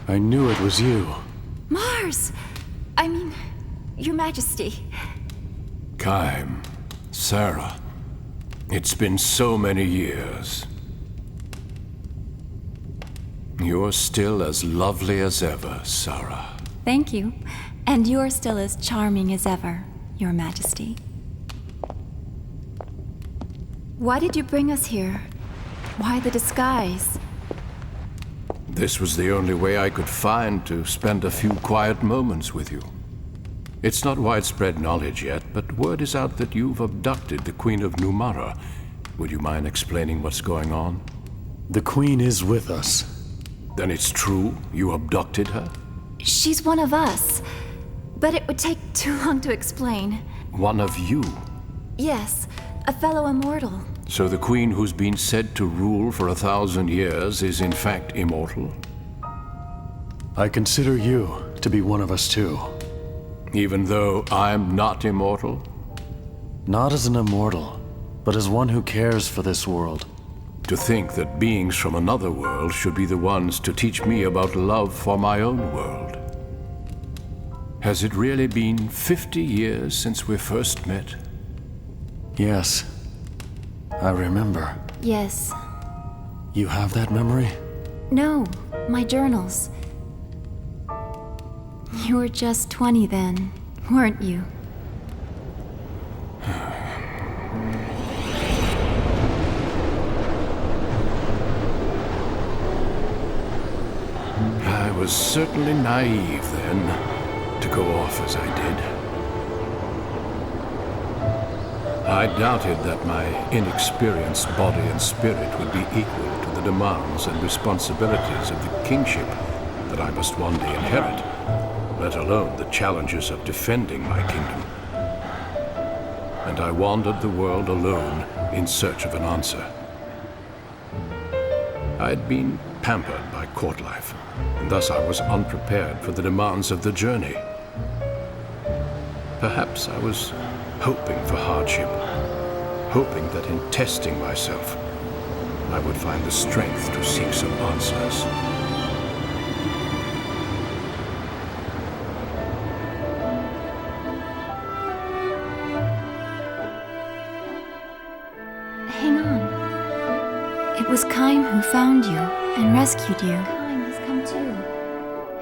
I knew it was you. Mars! Your Majesty. Kaim, Sarah, it's been so many years. You're still as lovely as ever, Sarah. Thank you. And you're still as charming as ever, Your Majesty. Why did you bring us here? Why the disguise? This was the only way I could find to spend a few quiet moments with you. It's not widespread knowledge yet, but word is out that you've abducted the Queen of Numara. Would you mind explaining what's going on? The Queen is with us. Then it's true? You abducted her? She's one of us. But it would take too long to explain. One of you? Yes, a fellow immortal. So the Queen who's been said to rule for 1,000 years is in fact immortal? I consider you to be one of us too. Even though I'm not immortal? Not as an immortal, but as one who cares for this world. To think that beings from another world should be the ones to teach me about love for my own world. Has it really been 50 years since we first met? Yes, I remember. Yes. You have that memory? No, my journals. You were just 20 then, weren't you? I was certainly naive then, to go off as I did. I doubted that my inexperienced body and spirit would be equal to the demands and responsibilities of the kingship that I must one day inherit, let alone the challenges of defending my kingdom. And I wandered the world alone in search of an answer. I'd been pampered by court life, and thus I was unprepared for the demands of the journey. Perhaps I was hoping for hardship, hoping that in testing myself, I would find the strength to seek some answers. Hang on. It was Kaim who found you and rescued you. Kaim has come too.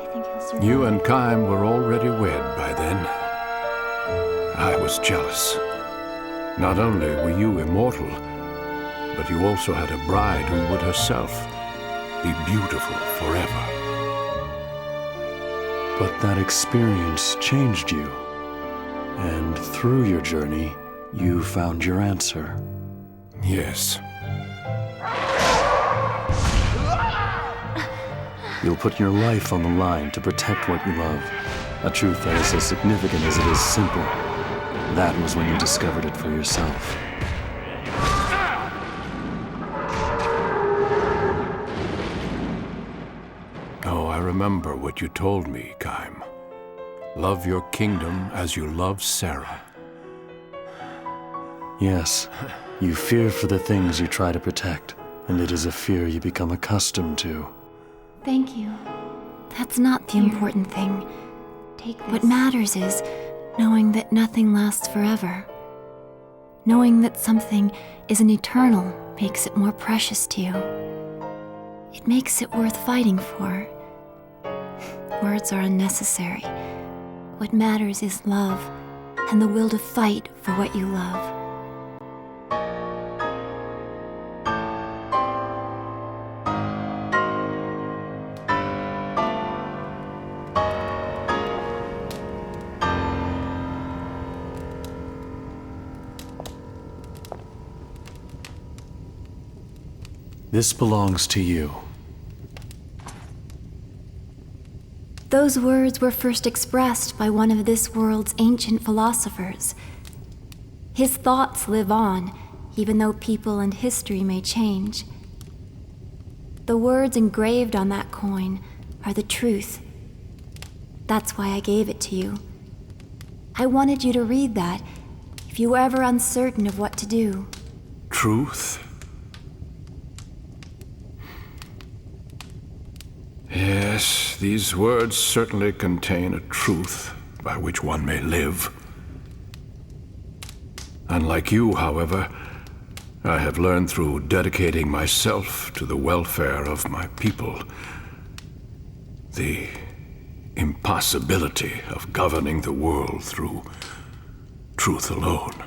I think he'll survive. You and Kaim were already wed by then. I was jealous. Not only were you immortal, but you also had a bride who would herself be beautiful forever. But that experience changed you. And through your journey, you found your answer. Yes. You'll put your life on the line to protect what you love. A truth that is as significant as it is simple. That was when you discovered it for yourself. Oh, I remember what you told me, Kaim. Love your kingdom as you love Sarah. Yes, you fear for the things you try to protect, and it is a fear you become accustomed to. Thank you. That's not the important thing. Take this. What matters is knowing that nothing lasts forever. Knowing that something isn't eternal makes it more precious to you. It makes it worth fighting for. Words are unnecessary. What matters is love and the will to fight for what you love. This belongs to you. Those words were first expressed by one of this world's ancient philosophers. His thoughts live on, even though people and history may change. The words engraved on that coin are the truth. That's why I gave it to you. I wanted you to read that if you were ever uncertain of what to do. Truth? Yes, these words certainly contain a truth by which one may live. Unlike you, however, I have learned through dedicating myself to the welfare of my people the impossibility of governing the world through truth alone.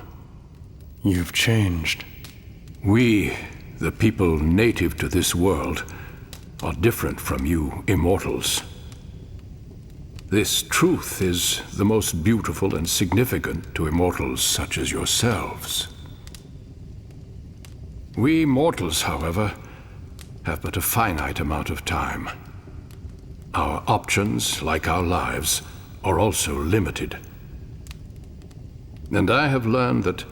You've changed. We, the people native to this world, are different from you immortals. This truth is the most beautiful and significant to immortals such as yourselves. We mortals, however, have but a finite amount of time. Our options, like our lives, are also limited. And I have learned that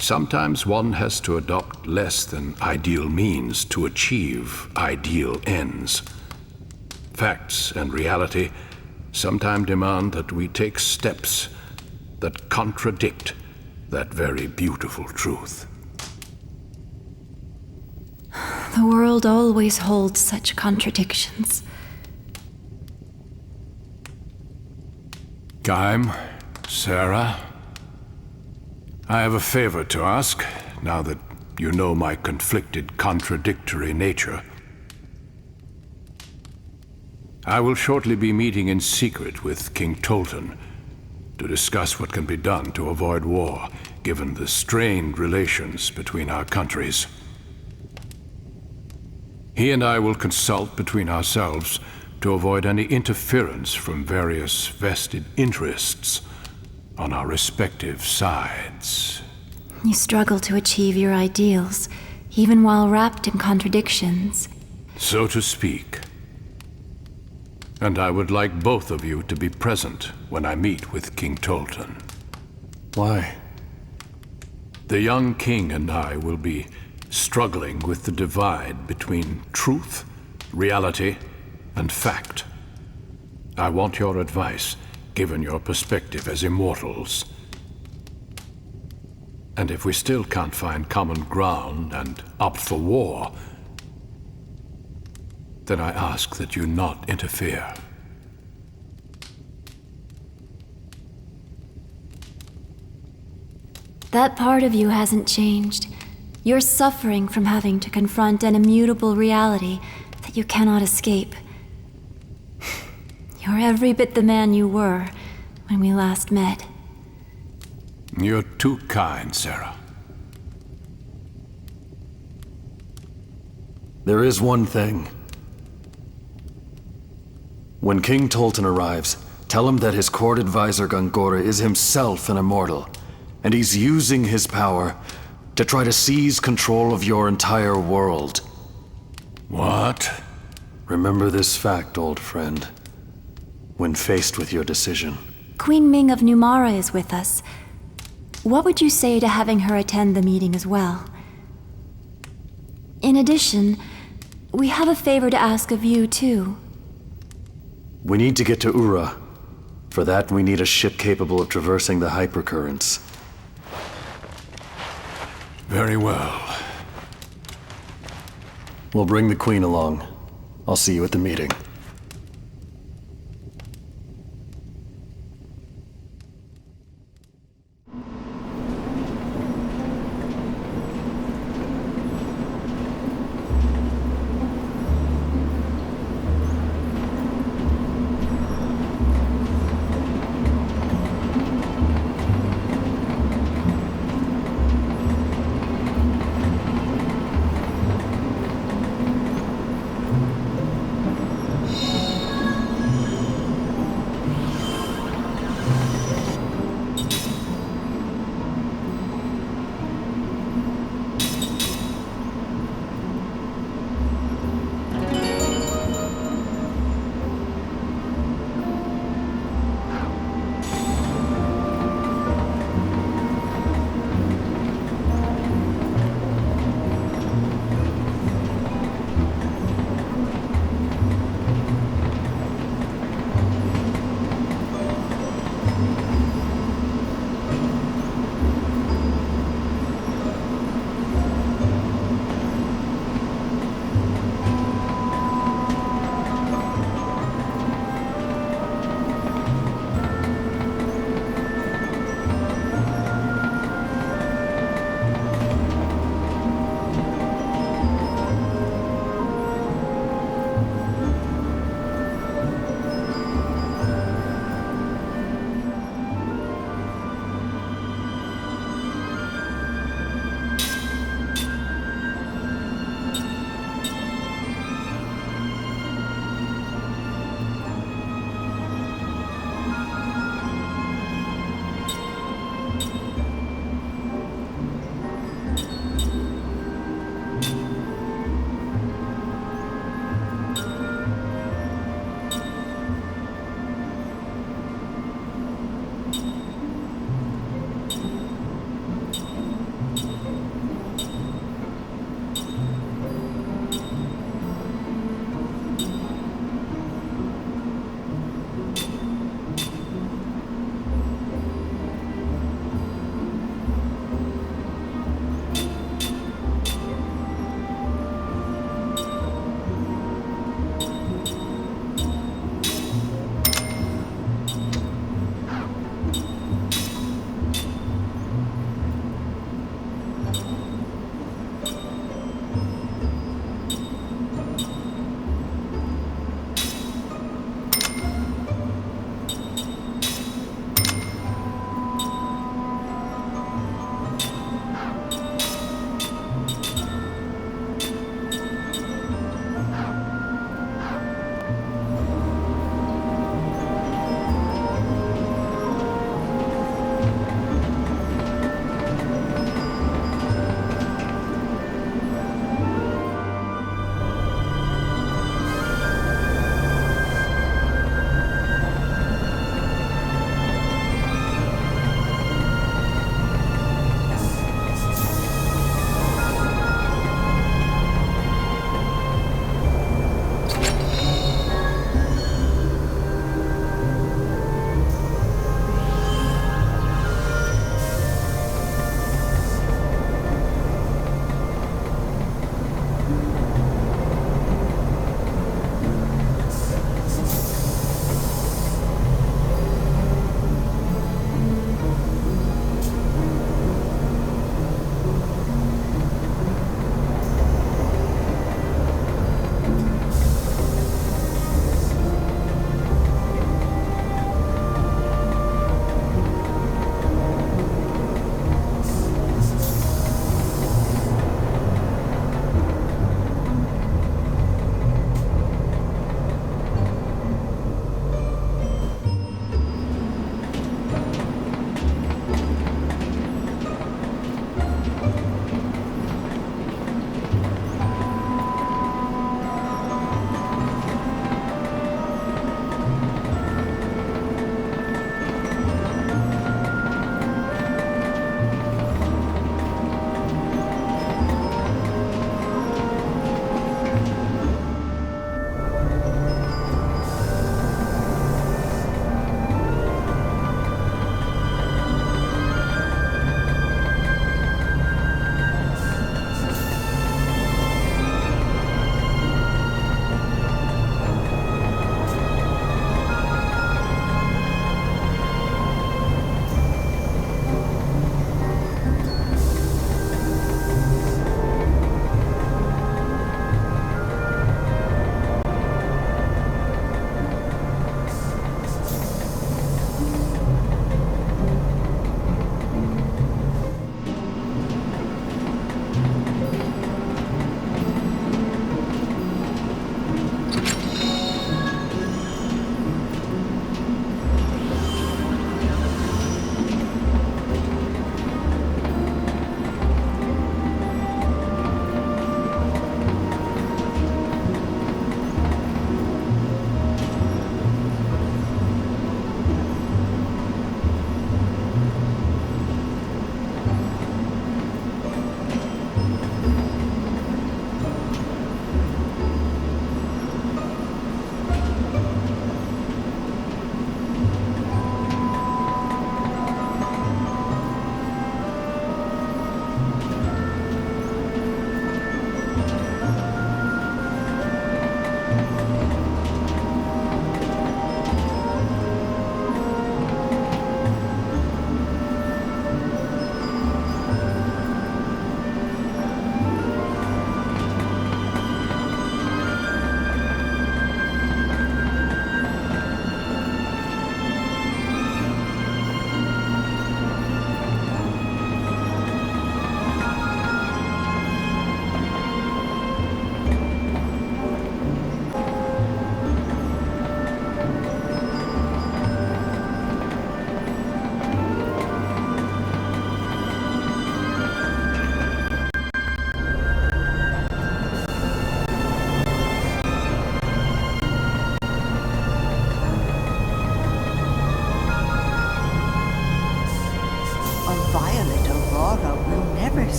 sometimes one has to adopt less than ideal means to achieve ideal ends. Facts and reality sometimes demand that we take steps that contradict that very beautiful truth. The world always holds such contradictions. Gaim, Sarah, I have a favor to ask, now that you know my conflicted, contradictory nature. I will shortly be meeting in secret with King Tolton to discuss what can be done to avoid war, given the strained relations between our countries. He and I will consult between ourselves to avoid any interference from various vested interests on our respective sides. You struggle to achieve your ideals, even while wrapped in contradictions. So to speak. And I would like both of you to be present when I meet with King Tolton. Why? The young king and I will be struggling with the divide between truth, reality, and fact. I want your advice, given your perspective as immortals. And if we still can't find common ground and opt for war, then I ask that you not interfere. That part of you hasn't changed. You're suffering from having to confront an immutable reality that you cannot escape. You're every bit the man you were when we last met. You're too kind, Sarah. There is one thing. When King Tolton arrives, tell him that his court advisor Gongora is himself an immortal, and he's using his power to try to seize control of your entire world. What? Remember this fact, old friend, when faced with your decision. Queen Ming of Numara is with us. What would you say to having her attend the meeting as well? In addition, we have a favor to ask of you, too. We need to get to Ura. For that, we need a ship capable of traversing the hypercurrents. Very well. We'll bring the Queen along. I'll see you at the meeting.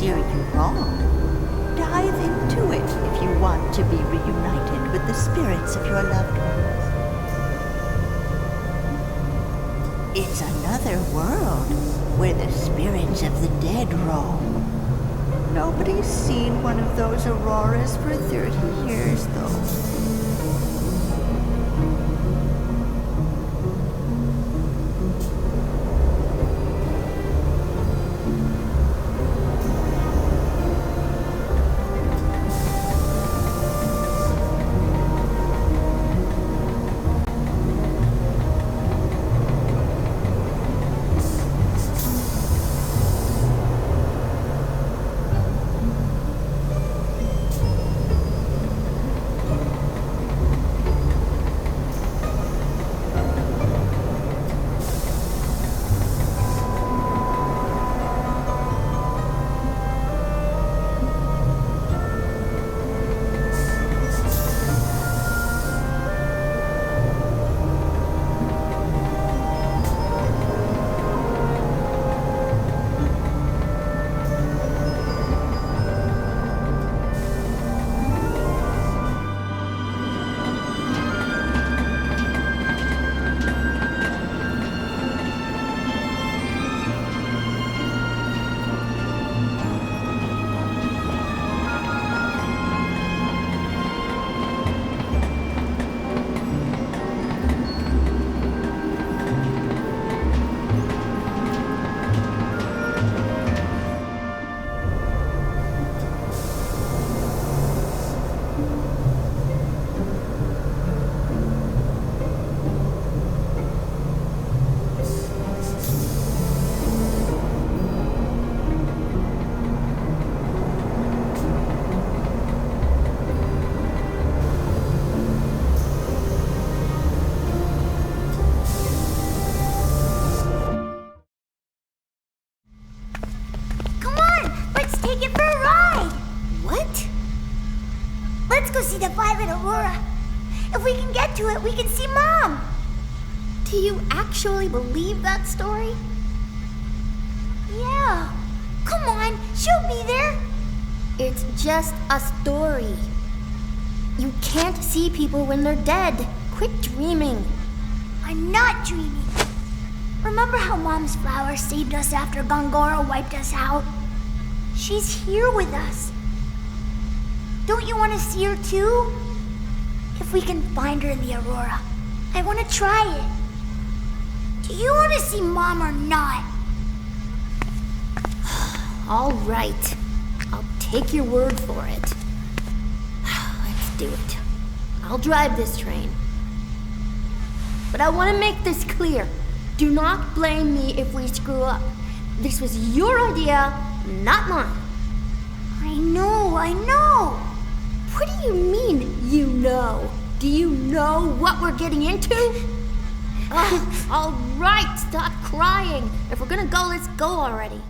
steer you wrong. Dive into it if you want to be reunited with the spirits of your loved ones. It's another world where the spirits of the dead roam. Nobody's seen one of those auroras for 30 years, though. See the violet aurora. If we can get to it, we can see Mom. Do you actually believe that story? Yeah. Come on, she'll be there. It's just a story. You can't see people when they're dead. Quit dreaming. I'm not dreaming. Remember how Mom's flower saved us after Gongora wiped us out? She's here with us. Don't you want to see her too? If we can find her in the aurora, I want to try it. Do you want to see Mom or not? All right. I'll take your word for it. Let's do it. I'll drive this train. But I want to make this clear. Do not blame me if we screw up. This was your idea, not mine. I know. What do you mean, you know? Do you know what we're getting into? All right, stop crying. If we're gonna go, let's go already.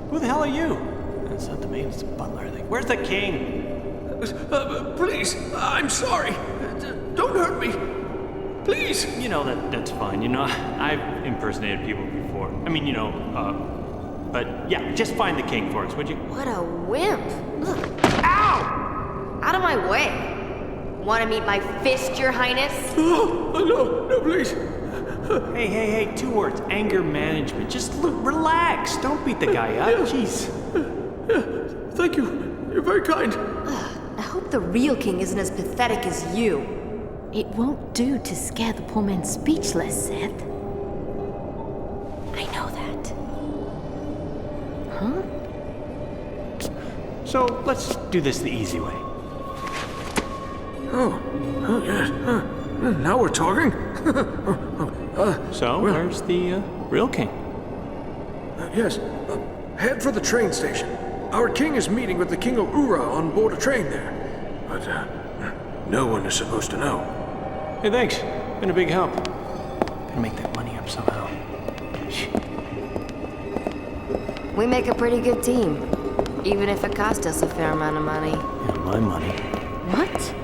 Who the hell are you? That's not the maid, it's the butler, I think. Where's the king? Please, I'm sorry. Don't hurt me. Please. You know, that's fine. You know, I've impersonated people before. I mean, you know, but yeah, just find the king for us, would you? What a wimp. Ugh. Ow! Out of my way. Want to meet my fist, Your Highness? Oh, no, please. Hey, 2 words. Anger management. Just relax. Don't beat the guy up. Jeez. Thank you. You're very kind. I hope the real king isn't as pathetic as you. It won't do to scare the poor man speechless, Seth. I know that. Huh? So let's do this the easy way. Oh yes. Now we're talking. So, where's the real king? Yes. Head for the train station. Our king is meeting with the king of Ura on board a train there. But no one is supposed to know. Hey, thanks. Been a big help. Gotta make that money up somehow. We make a pretty good team, even if it cost us a fair amount of money. Yeah, my money. What?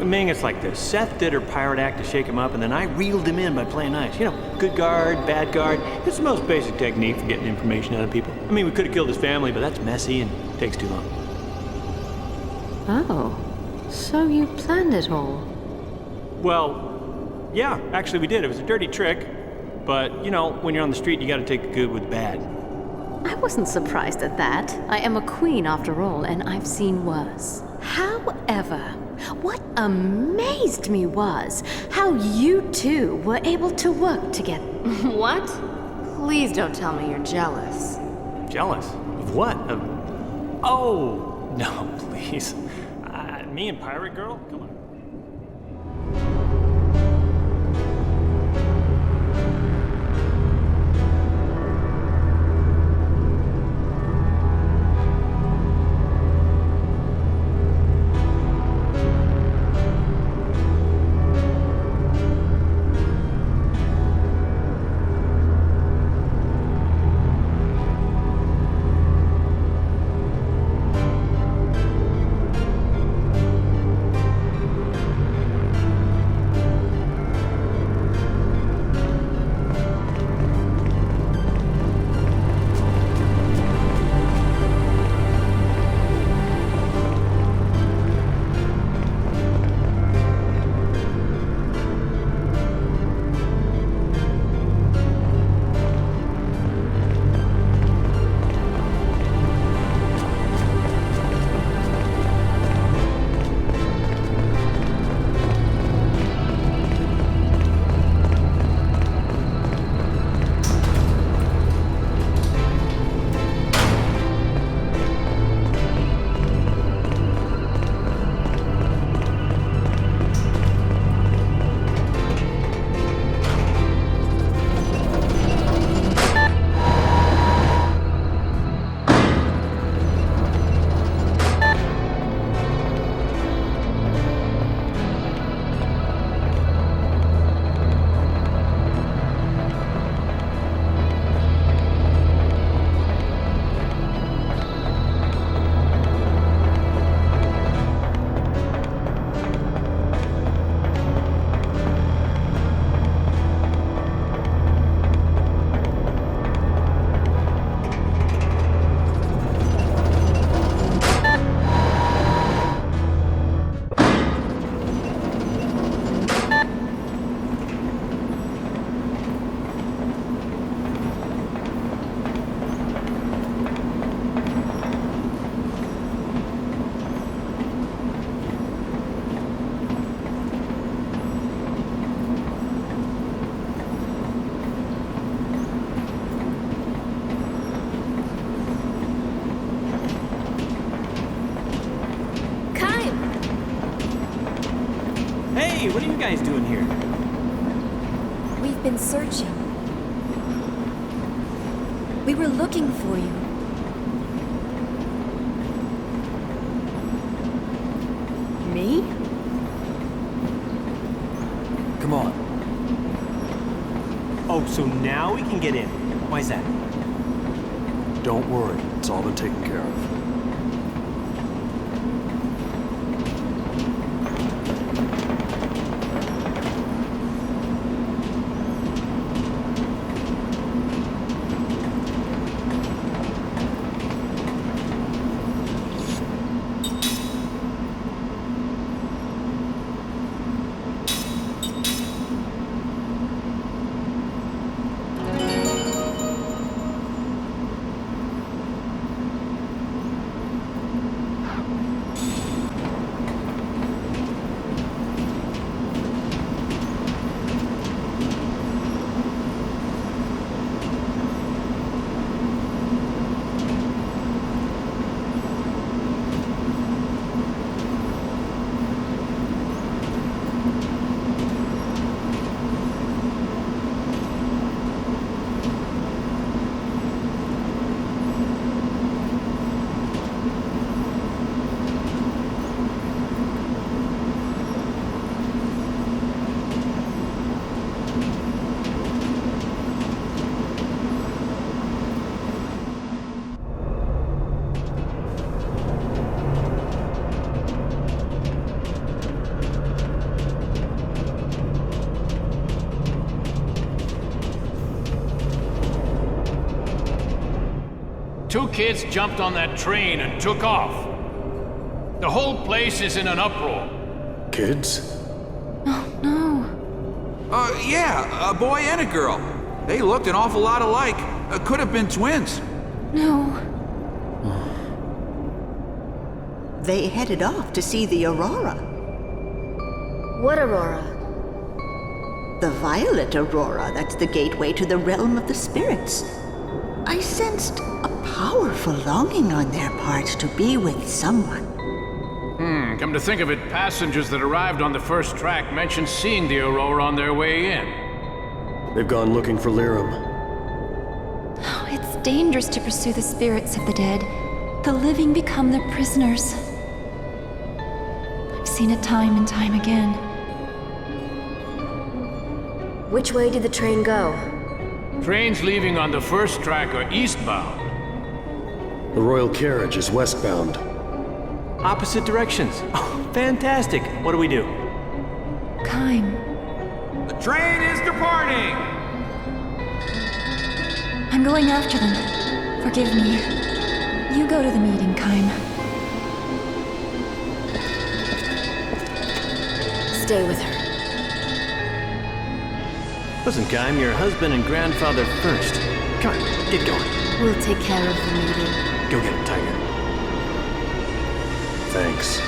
Ming, it's like this. Seth did her pirate act to shake him up, and then I reeled him in by playing nice. You know, good guard, bad guard. It's the most basic technique for getting information out of people. I mean, we could have killed his family, but that's messy and takes too long. Oh, so you planned it all? Well, yeah, actually we did. It was a dirty trick. But, you know, when you're on the street, you gotta take the good with the bad. I wasn't surprised at that. I am a queen after all, and I've seen worse. However, what amazed me was how you two were able to work together. What? Please don't tell me you're jealous. Jealous? Of what? Oh, no, please. Me and Pirate Girl? Come on. Hey, what are you guys doing here? We've been searching. We were looking for you. Me? Come on. Oh, so now we can get in. Why is that? Don't worry. It's all been taken care of. 2 kids jumped on that train and took off. The whole place is in an uproar. Kids? Yeah, a boy and a girl. They looked an awful lot alike. Could have been twins. No. They headed off to see the aurora. What aurora? The violet aurora, that's the gateway to the realm of the spirits. I sensed a powerful longing on their part to be with someone. Come to think of it, passengers that arrived on the first track mentioned seeing the aurora on their way in. They've gone looking for Lirim. Oh, it's dangerous to pursue the spirits of the dead. The living become their prisoners. I've seen it time and time again. Which way did the train go? Trains leaving on the first track are eastbound. The royal carriage is westbound. Opposite directions. Oh, fantastic. What do we do? Kaim, The train is departing! I'm going after them. Forgive me. You go to the meeting, Kaim. Stay with her. Listen, Kaim, your husband and grandfather first. Come on, get going. We'll take care of the meeting. Go get him, Tiger. Thanks.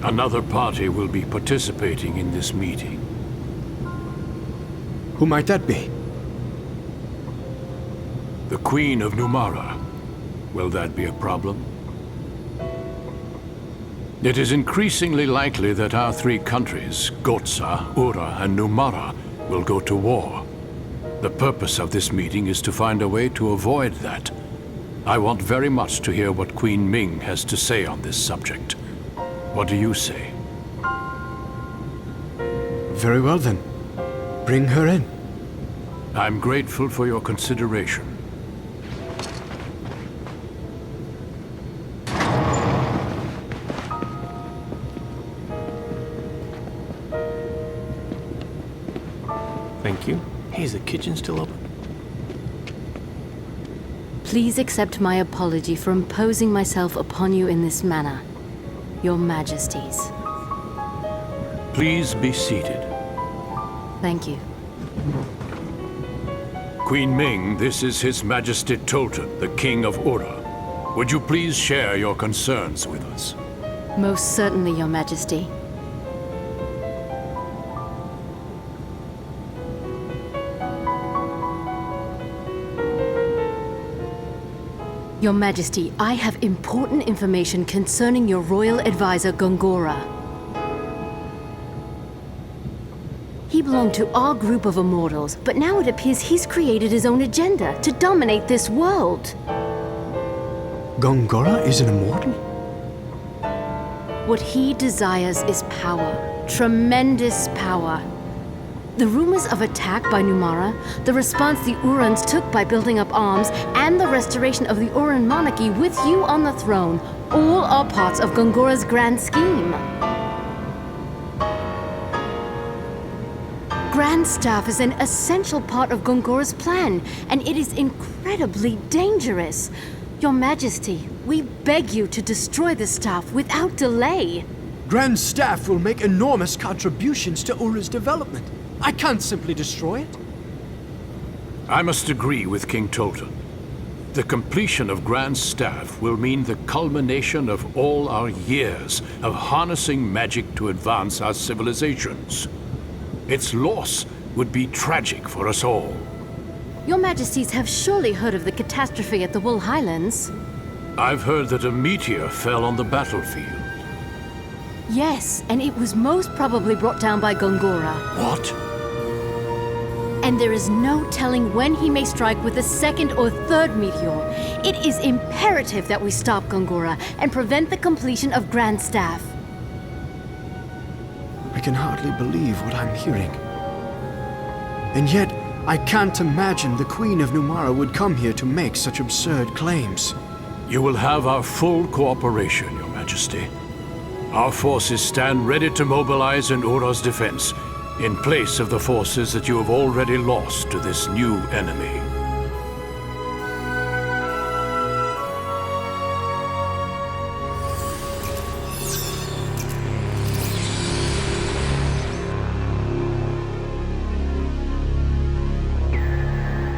Another party will be participating in this meeting. Who might that be? The Queen of Numara. Will that be a problem? It is increasingly likely that our 3 countries, Gohtza, Ura, and Numara, will go to war. The purpose of this meeting is to find a way to avoid that. I want very much to hear what Queen Ming has to say on this subject. What do you say? Very well then. Bring her in. I'm grateful for your consideration. Thank you. Hey, is the kitchen still open? Please accept my apology for imposing myself upon you in this manner. Your Majesties. Please be seated. Thank you. Queen Ming, this is His Majesty Tolton, the King of Ura. Would you please share your concerns with us? Most certainly, Your Majesty. Your Majesty, I have important information concerning your royal advisor, Gongora. He belonged to our group of immortals, but now it appears he's created his own agenda to dominate this world. Gongora is an immortal? What he desires is power. Tremendous power. The rumors of attack by Numara, the response the Urans took by building up arms, and the restoration of the Uran monarchy with you on the throne, all are parts of Gongora's grand scheme. Grand Staff is an essential part of Gongora's plan, and it is incredibly dangerous. Your Majesty, we beg you to destroy the staff without delay. Grand Staff will make enormous contributions to Ura's development. I can't simply destroy it. I must agree with King Tolton. The completion of Grand Staff will mean the culmination of all our years of harnessing magic to advance our civilizations. Its loss would be tragic for us all. Your Majesties have surely heard of the catastrophe at the Wool Highlands. I've heard that a meteor fell on the battlefield. Yes, and it was most probably brought down by Gongora. What? And there is no telling when he may strike with a second or third meteor. It is imperative that we stop Gongora and prevent the completion of Grand Staff. I can hardly believe what I'm hearing. And yet, I can't imagine the Queen of Numara would come here to make such absurd claims. You will have our full cooperation, Your Majesty. Our forces stand ready to mobilize in Ura's defense, in place of the forces that you have already lost to this new enemy.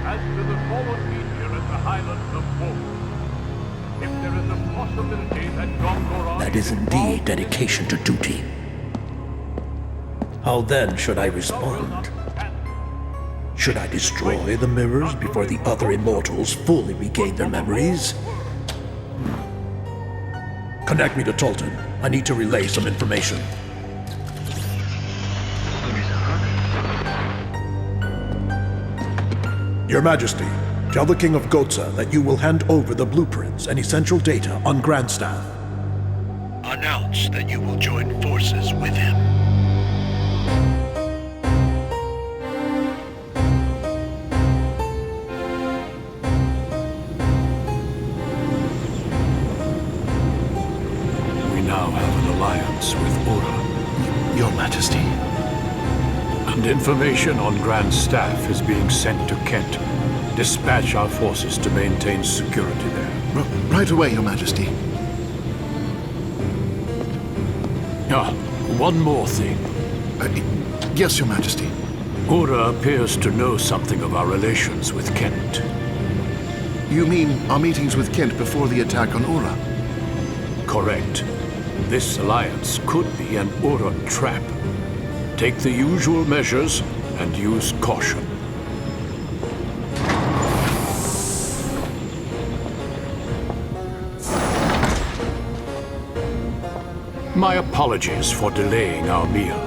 As to the fallen meteor at the Highlands of Wool, if there is a possibility that Gongora... That is indeed dedication to duty. How then should I respond? Should I destroy the mirrors before the other immortals fully regain their memories? Connect me to Tolton. I need to relay some information. Your Majesty, tell the King of Gohtza that you will hand over the blueprints and essential data on Grandstaff. Announce that you will join forces with him. With Ura. Your Majesty. And information on Grand Staff is being sent to Kent. Dispatch our forces to maintain security there. Right away, Your Majesty. One more thing. Yes, Your Majesty. Ura appears to know something of our relations with Kent. You mean our meetings with Kent before the attack on Ura? Correct. This alliance could be an Ura trap. Take the usual measures and use caution. My apologies for delaying our meal.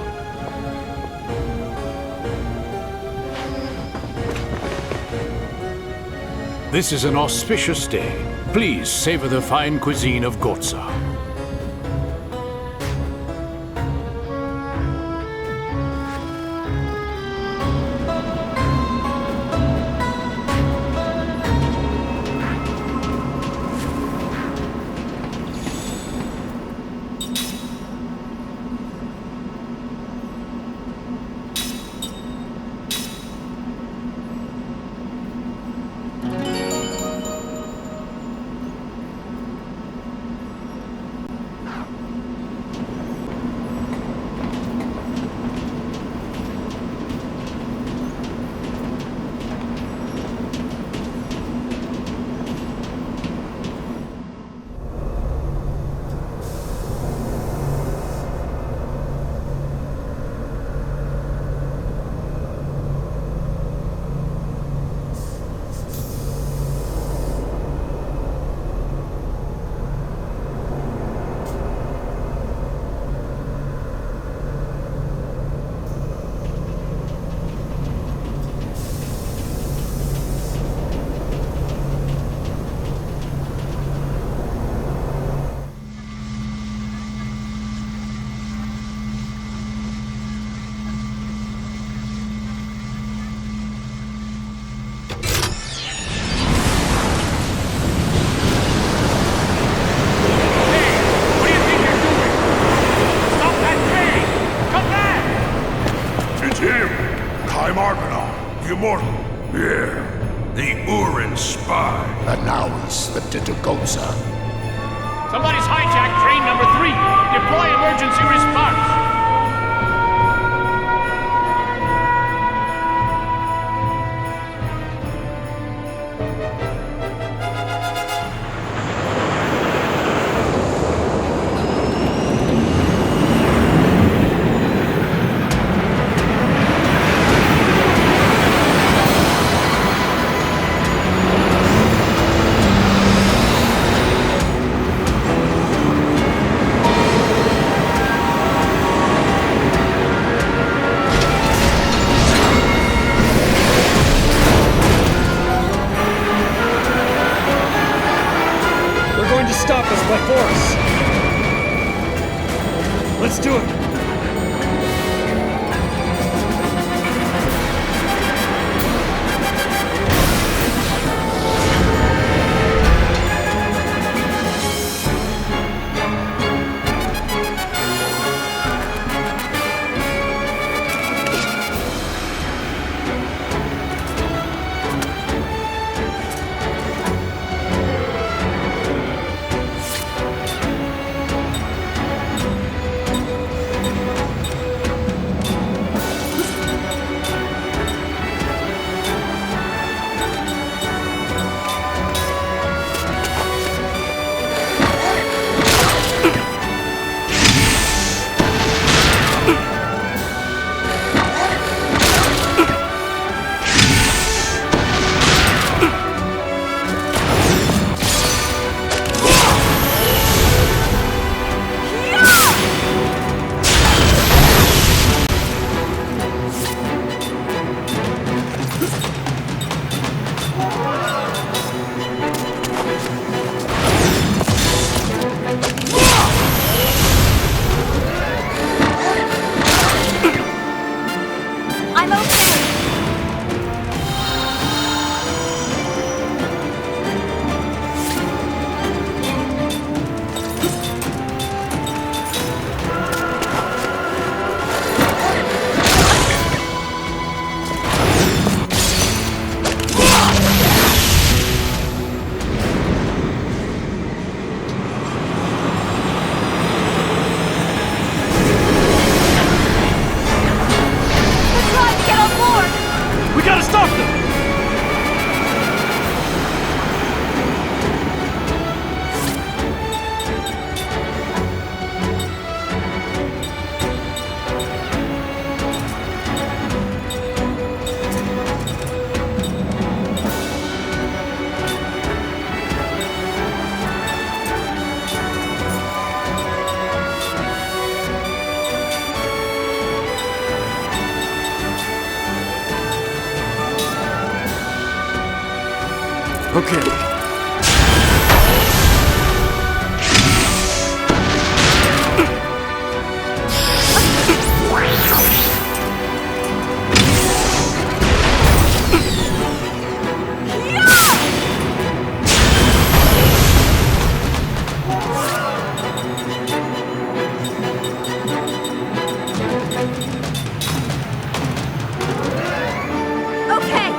This is an auspicious day. Please savor the fine cuisine of Gohtza. To Gohtza. Somebody's hijacked train number 3. Deploy emergency response. stop us by force. Let's do it. Okay. Okay.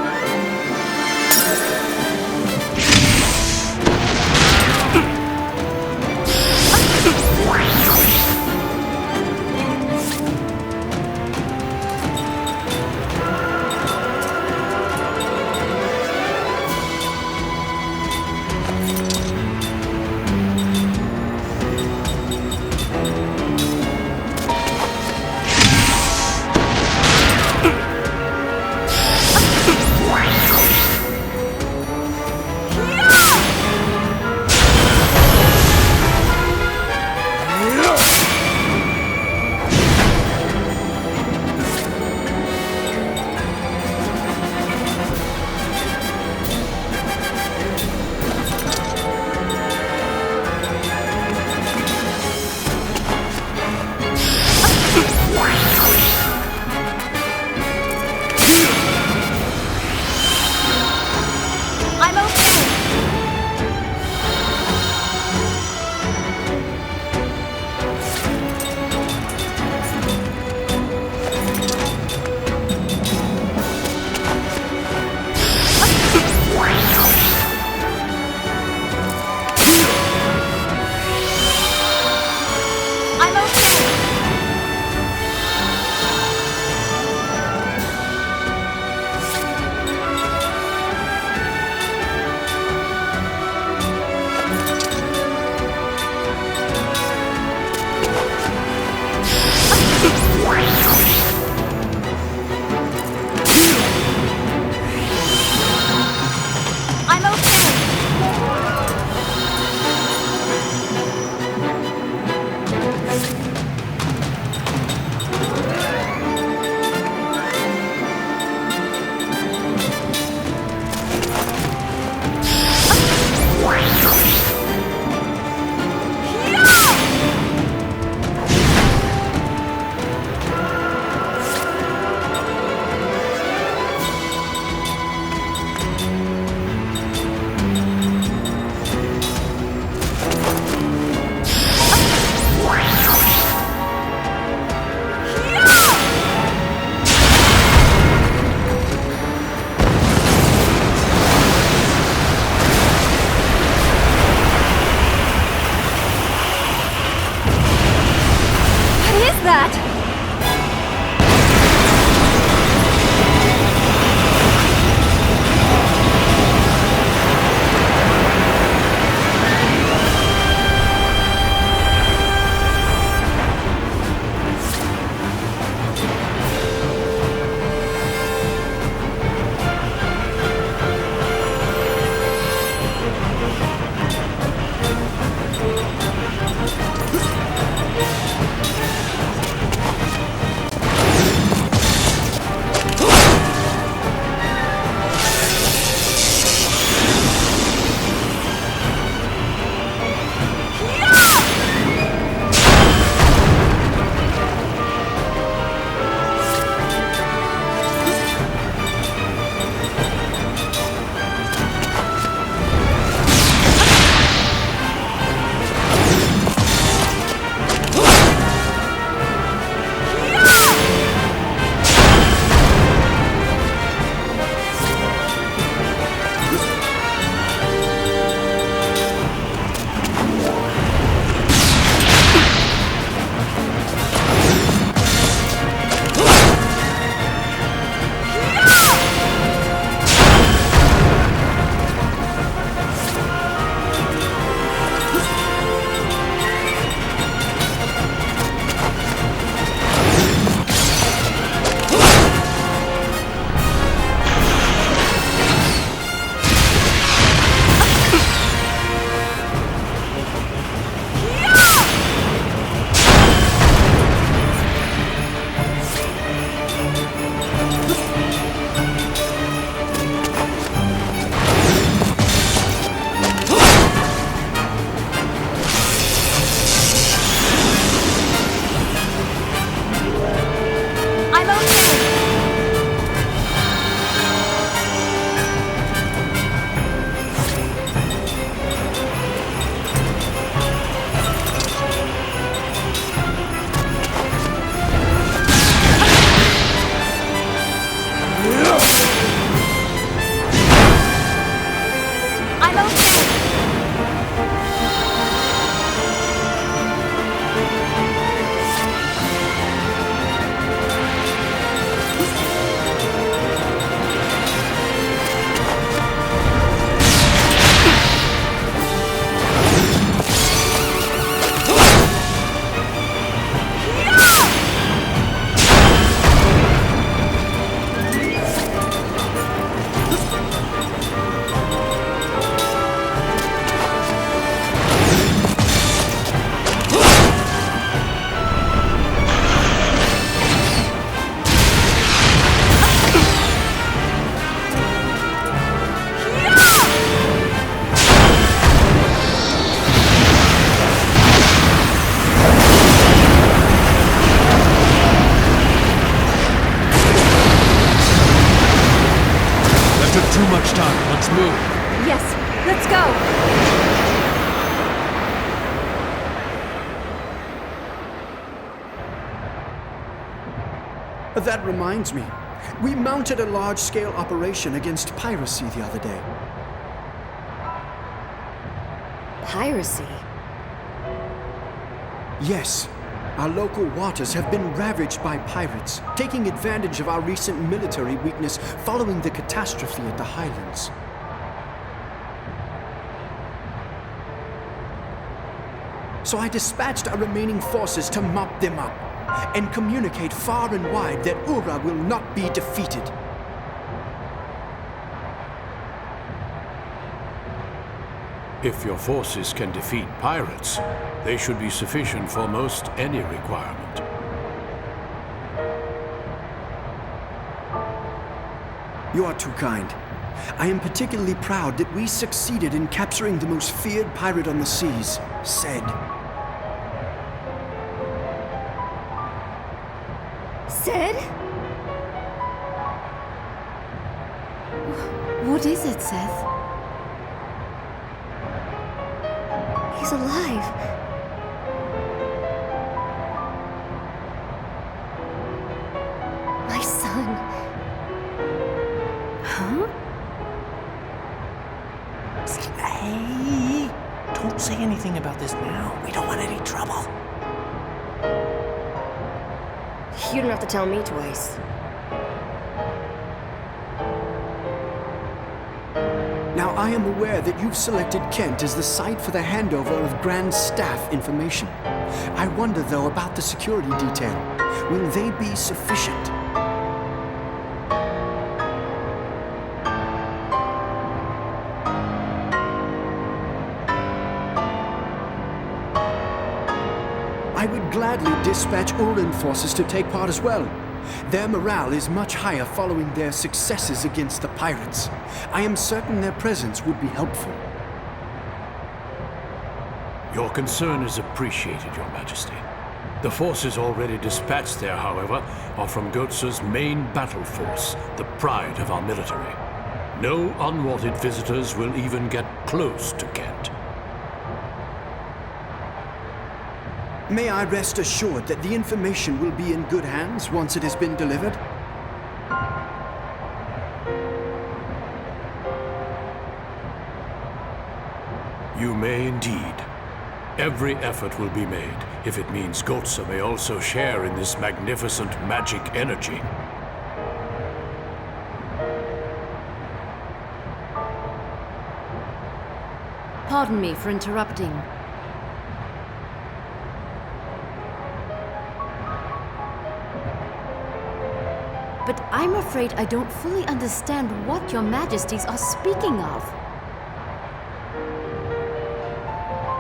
Too much time. Let's move. Yes, let's go. That reminds me. We mounted a large-scale operation against piracy the other day. Piracy? Yes. Our local waters have been ravaged by pirates, taking advantage of our recent military weakness following the catastrophe at the Highlands. So I dispatched our remaining forces to mop them up and communicate far and wide that Ura will not be defeated. If your forces can defeat pirates, they should be sufficient for most any requirement. You are too kind. I am particularly proud that we succeeded in capturing the most feared pirate on the seas, Ced. Ced? What is it, Seth? He's alive. My son. Huh? Hey, don't say anything about this now. We don't want any trouble. You don't have to tell me twice. Now, I am aware that you've selected Kent as the site for the handover of Grand Staff information. I wonder, though, about the security detail. Will they be sufficient? I would gladly dispatch Uran forces to take part as well. Their morale is much higher following their successes against the pirates. I am certain their presence would be helpful. Your concern is appreciated, Your Majesty. The forces already dispatched there, however, are from Gohtza's main battle force, the pride of our military. No unwanted visitors will even get close to Kent. May I rest assured that the information will be in good hands once it has been delivered? You may indeed. Every effort will be made, if it means Gohtza may also share in this magnificent magic energy. Pardon me for interrupting. But I'm afraid I don't fully understand what your majesties are speaking of.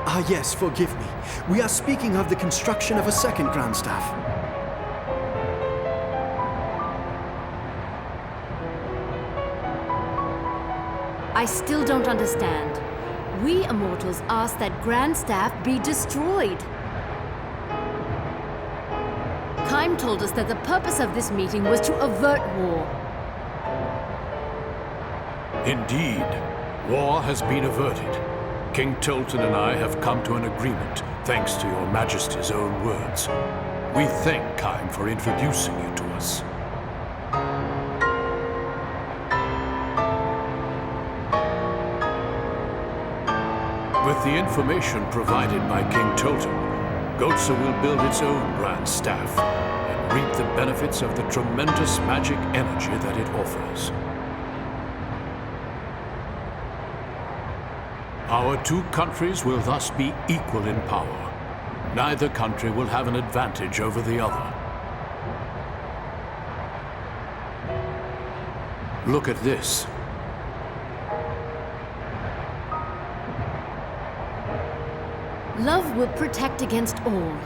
Ah yes, forgive me. We are speaking of the construction of a second Grand Staff. I still don't understand. We immortals asked that Grand Staff be destroyed. Kaim told us that the purpose of this meeting was to avert war. Indeed, war has been averted. King Tolton and I have come to an agreement, thanks to your Majesty's own words. We thank Kaim for introducing you to us. With the information provided by King Tolton, Gohtza will build its own Grand Staff and reap the benefits of the tremendous magic energy that it offers. Our two countries will thus be equal in power. Neither country will have an advantage over the other. Look at this. Love will protect against all.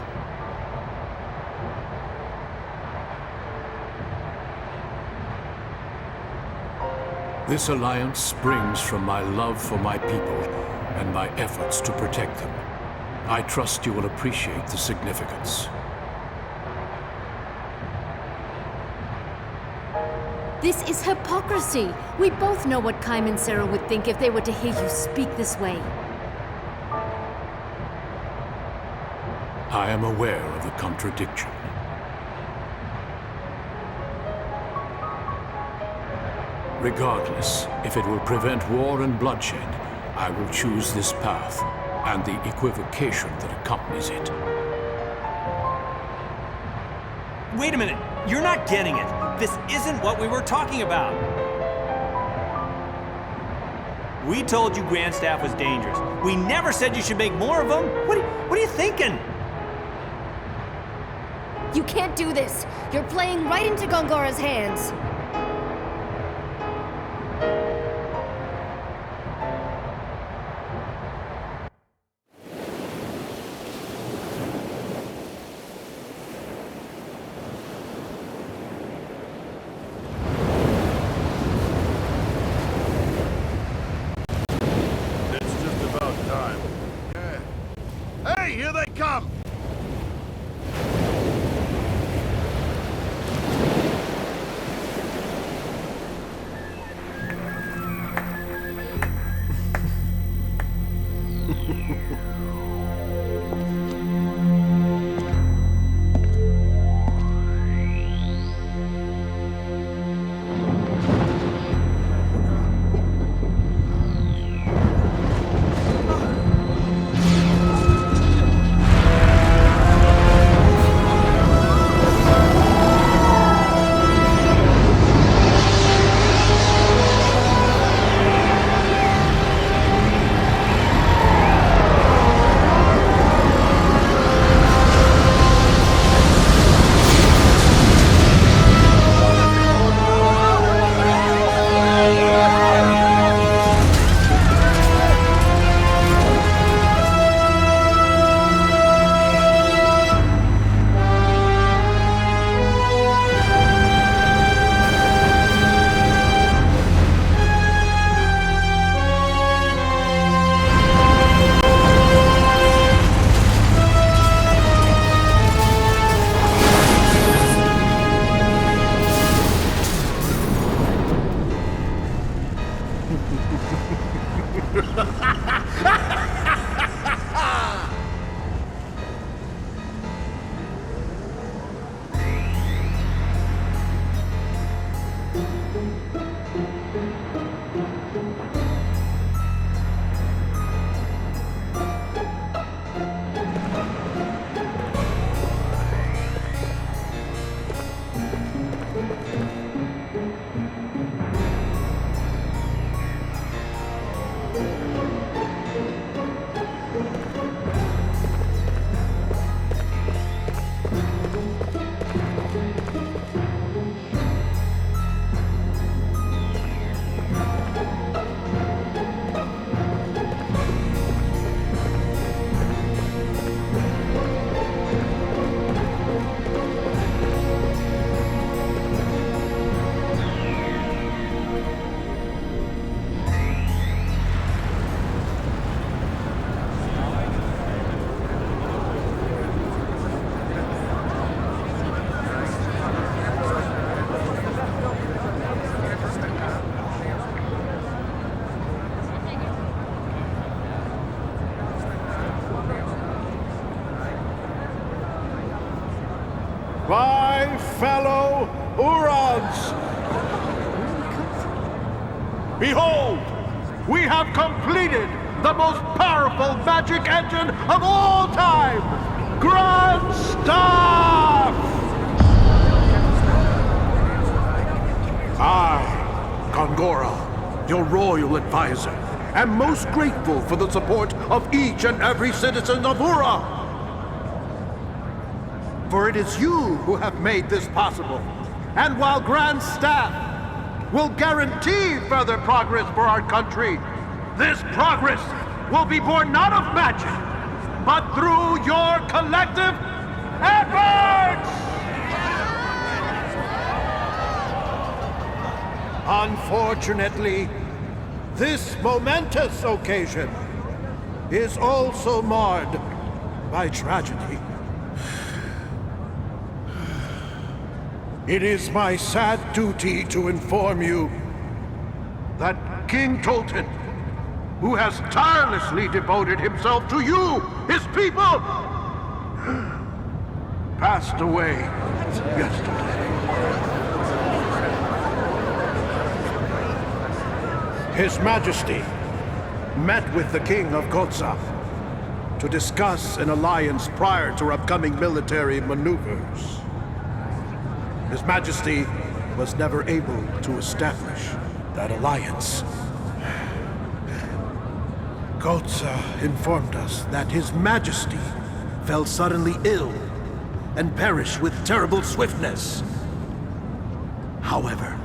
This alliance springs from my love for my people and my efforts to protect them. I trust you will appreciate the significance. This is hypocrisy. We both know what Kaim and Sarah would think if they were to hear you speak this way. I am aware of the contradiction. Regardless, if it will prevent war and bloodshed, I will choose this path and the equivocation that accompanies it. Wait a minute. You're not getting it. This isn't what we were talking about. We told you Grand Staff was dangerous. We never said you should make more of them. What are you thinking? You can't do this. You're playing right into Gongora's hands. It's just about time. Hey, here they come! My fellow Urans! Behold, we have completed the most powerful magic engine of all time! Grand Staff! I, Gongora, your royal advisor, am most grateful for the support of each and every citizen of Ura. For it is you who have made this possible. And while Grand Staff will guarantee further progress for our country, this progress will be born not of magic, but through your collective efforts! Unfortunately, this momentous occasion is also marred by tragedy. It is my sad duty to inform you that King Tolton, who has tirelessly devoted himself to you, his people, passed away yesterday. His Majesty met with the King of Gohtza to discuss an alliance prior to upcoming military maneuvers. His Majesty was never able to establish that alliance. Gohtza informed us that His Majesty fell suddenly ill and perished with terrible swiftness. However,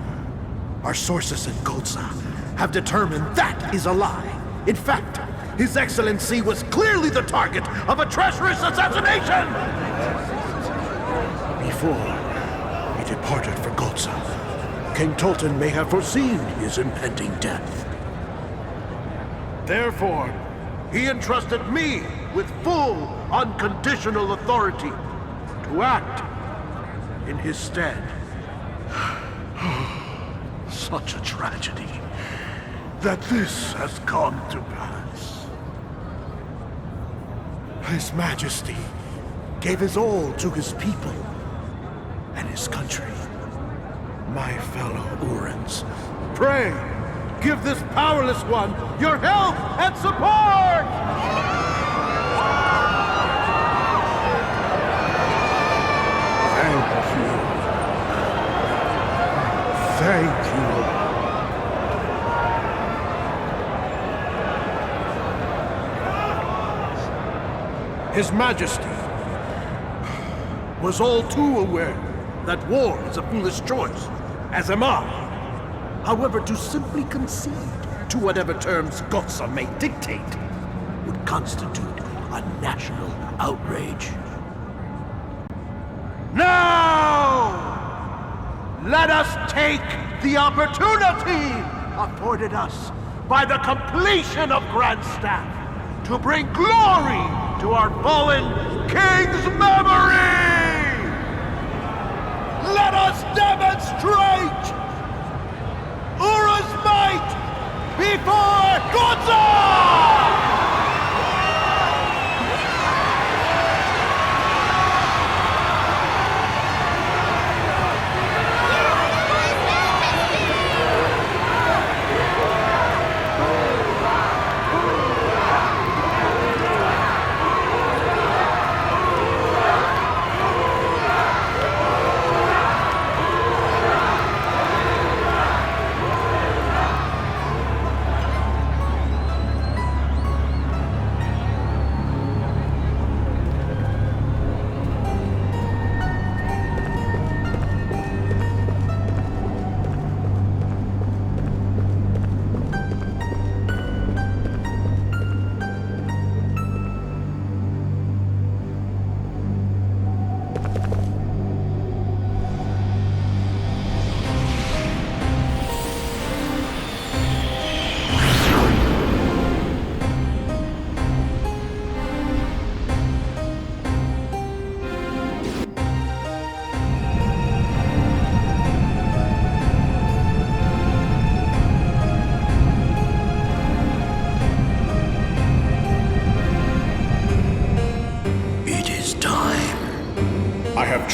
our sources in Gohtza have determined that is a lie. In fact, His Excellency was clearly the target of a treacherous assassination! Before he departed for Gohtza, King Tolton may have foreseen his impending death. Therefore, he entrusted me with full, unconditional authority to act in his stead. Such a tragedy that this has come to pass. His Majesty gave his all to his people and his country. My fellow Urans, pray, give this powerless one your help and support! Thank you. Thank you. His Majesty was all too aware that war is a foolish choice, as am I. However, to simply concede to whatever terms Gohtza may dictate would constitute a national outrage. Now! Let us take the opportunity afforded us by the completion of Grand Staff to bring glory to our fallen king's memory! Let us demonstrate Ura's might before Gohtza!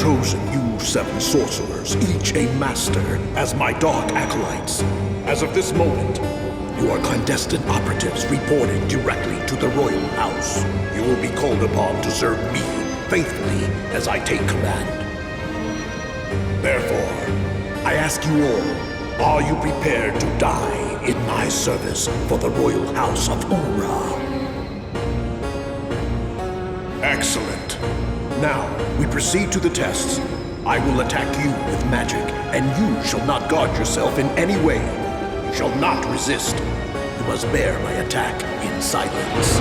chosen you 7 sorcerers, each a master, as my dark acolytes. As of this moment, you are clandestine operatives reporting directly to the royal house. You will be called upon to serve me faithfully as I take command. Therefore, I ask you all, are you prepared to die in my service for the royal house of Ura? Excellent. Now, we proceed to the tests. I will attack you with magic, and you shall not guard yourself in any way. You shall not resist. You must bear my attack in silence.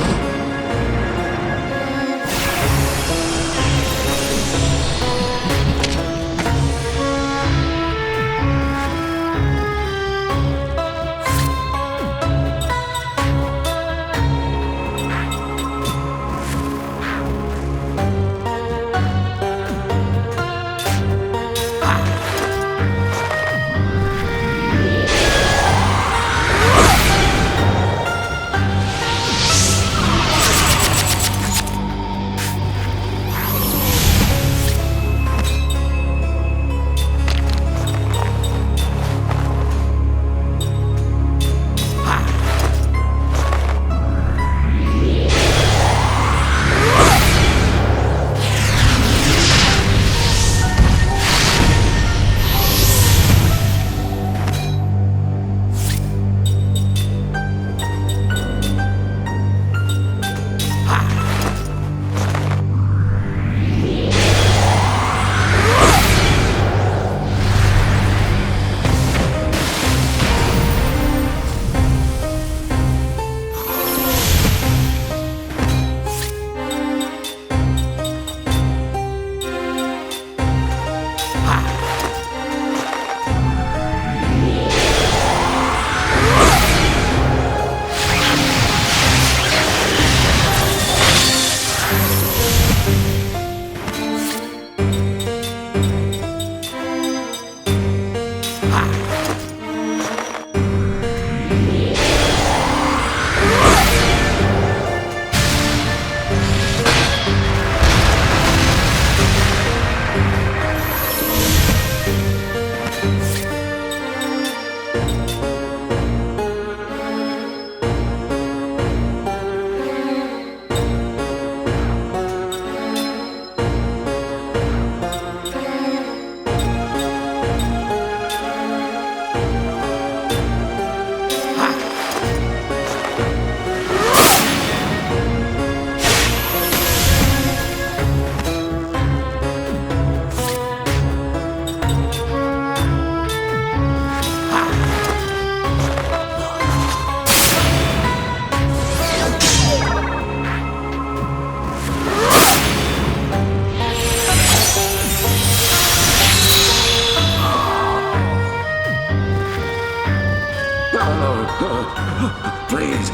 Please,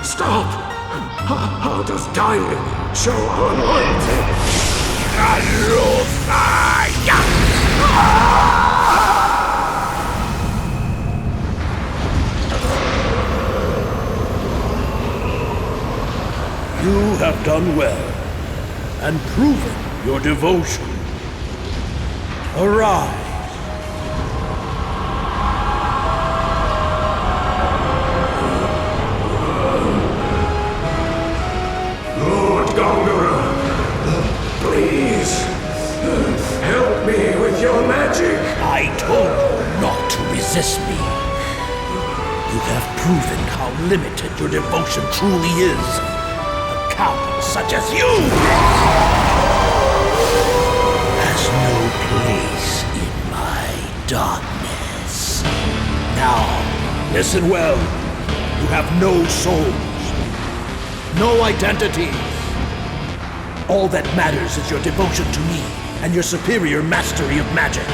stop! How does dying show our loyalty? You have done well, and proven your devotion. Arise. Lord Gongora, please, help me with your magic. I told you not to resist me. You have proven how limited your devotion truly is. A coward such as you has no place in my darkness. Now, listen well. You have no souls, no identity. All that matters is your devotion to me and your superior mastery of magic.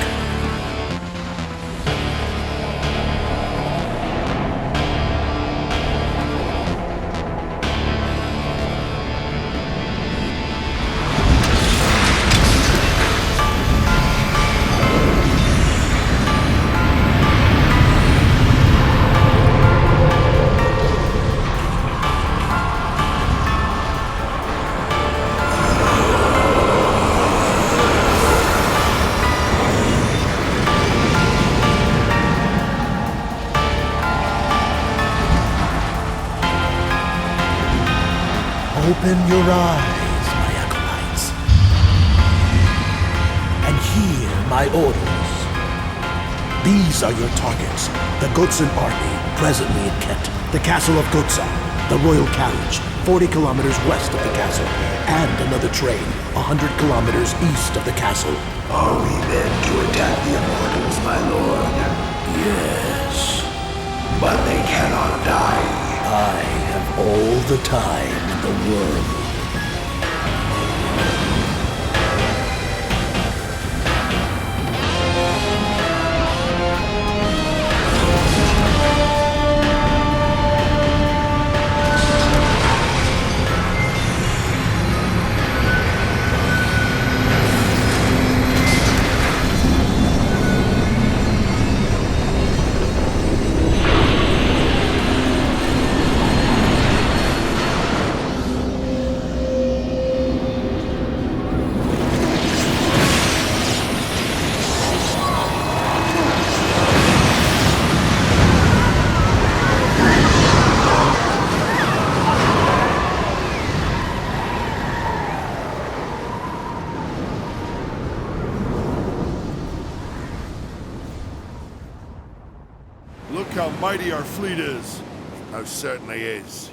Open your eyes, my acolytes, and hear my orders. These are your targets. The Gohtza army, presently in Kent. The castle of Gohtza, the royal carriage, 40 kilometers west of the castle, and another train, 100 kilometers east of the castle. Are we then to attack the immortals, my lord? Yes. But they cannot die. I have all the time in the world. Look how mighty our fleet is. Most certainly is.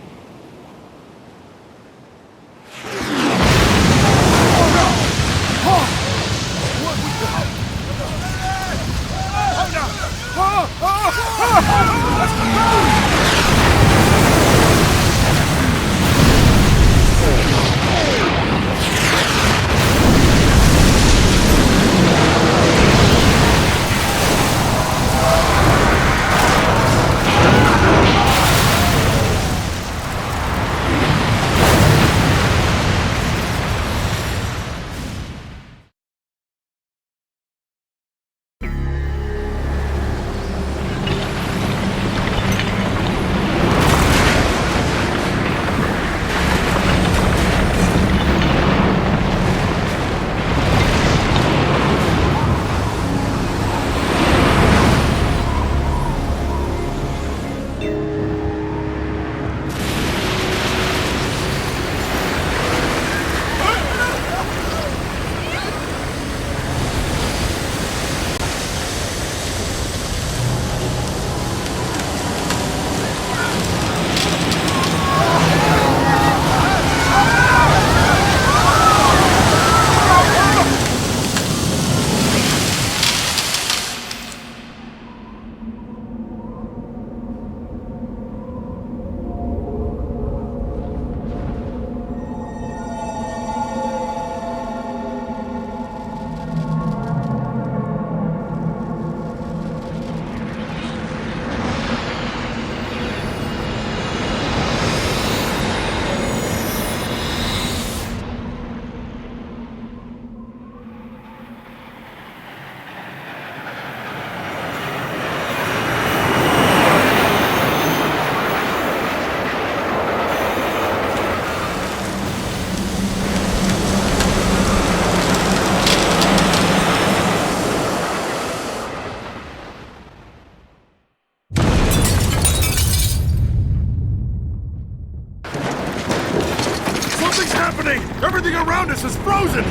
Everything around us is frozen!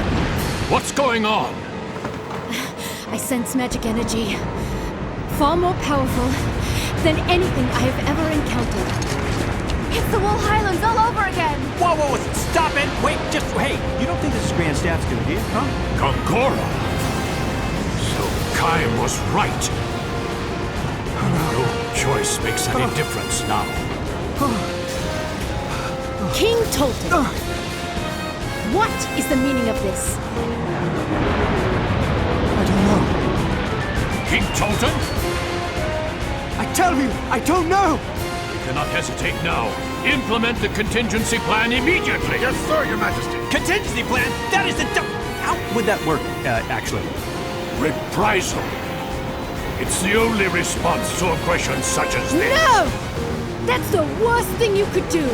What's going on? I sense magic energy. Far more powerful than anything I have ever encountered. It's the Wool Highlands all over again! Whoa, whoa, stop it! Wait, just, hey, you don't think this is Grand Staff's good idea, huh? Gongora! So Kaim was right. No choice makes any difference now. King Tolton! What is the meaning of this? I don't know. King Tolton? I tell you, I don't know! We cannot hesitate now. Implement the contingency plan immediately. Yes, sir, Your Majesty. Contingency plan? That is the how would that work, actually? Reprisal. It's the only response to aggression such as this. No! That's the worst thing you could do!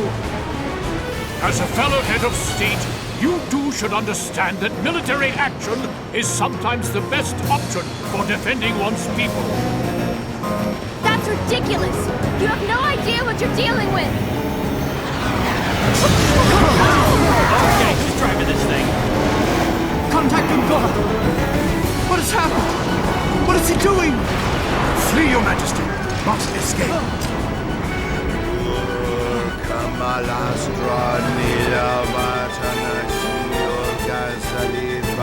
As a fellow head of state, you too should understand that military action is sometimes the best option for defending one's people. That's ridiculous! You have no idea what you're dealing with! Okay, who's driving this thing? Contact Gohtza! What has happened? What is he doing? Flee, Your Majesty! Must escape!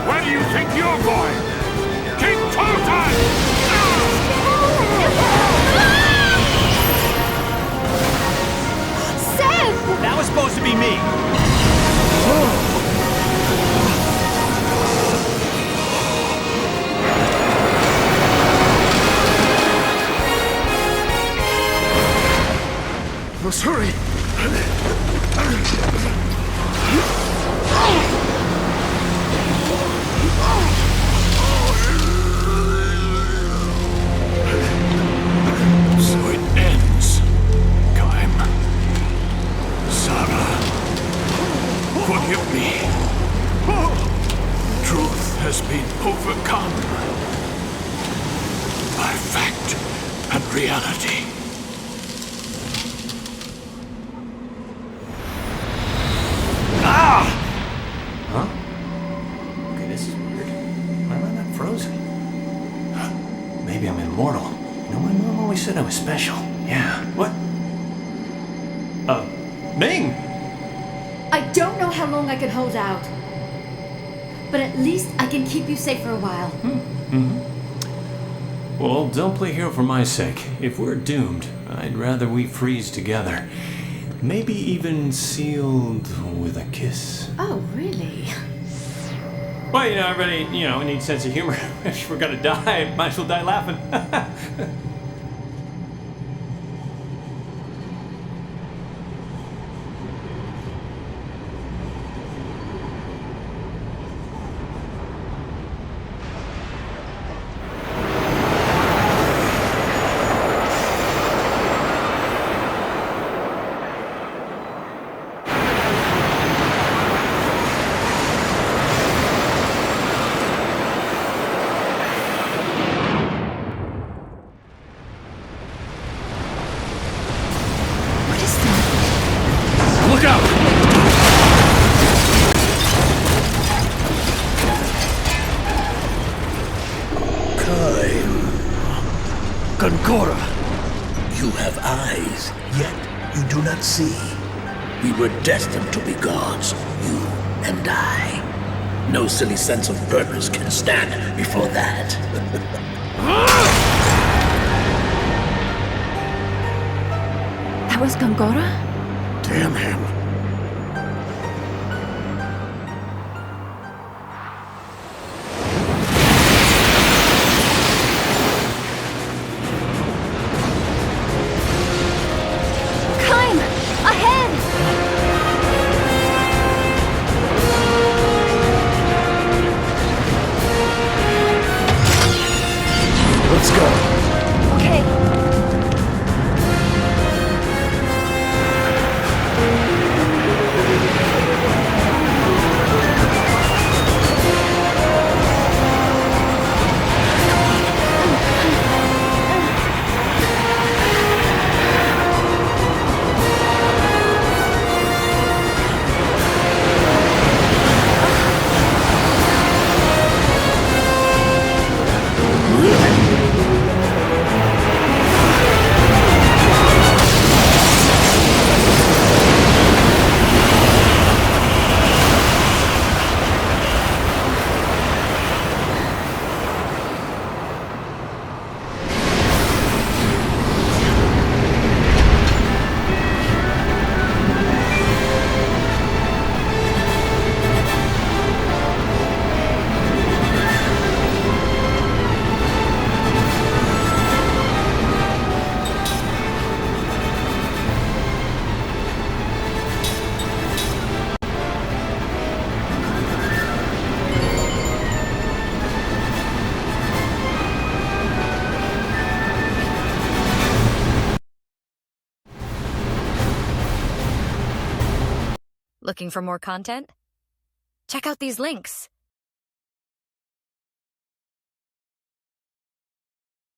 Where do you think you're going? King Tolton! Sam! That was supposed to be me. Must hurry! So it ends. Kaim. Sarah. Forgive me. Truth has been overcome by fact and reality. Huh? Okay, this is weird. Why am I not frozen? Maybe I'm immortal. You know, my mom always said I was special. Yeah. What? Ming! I don't know how long I can hold out. But at least I can keep you safe for a while. Well, don't play hero for my sake. If we're doomed, I'd rather we freeze together. Maybe even sealed with a kiss. Oh, really? Well, you know, everybody, needs sense of humor. If we're gonna die, might as well die laughing. Look out! Kaim. Gongora! You have eyes, yet you do not see. We were destined to be gods, you and I. No silly sense of purpose can stand before that. That was Gongora? Damn him. Let's go. Okay. Looking for more content? Check out these links.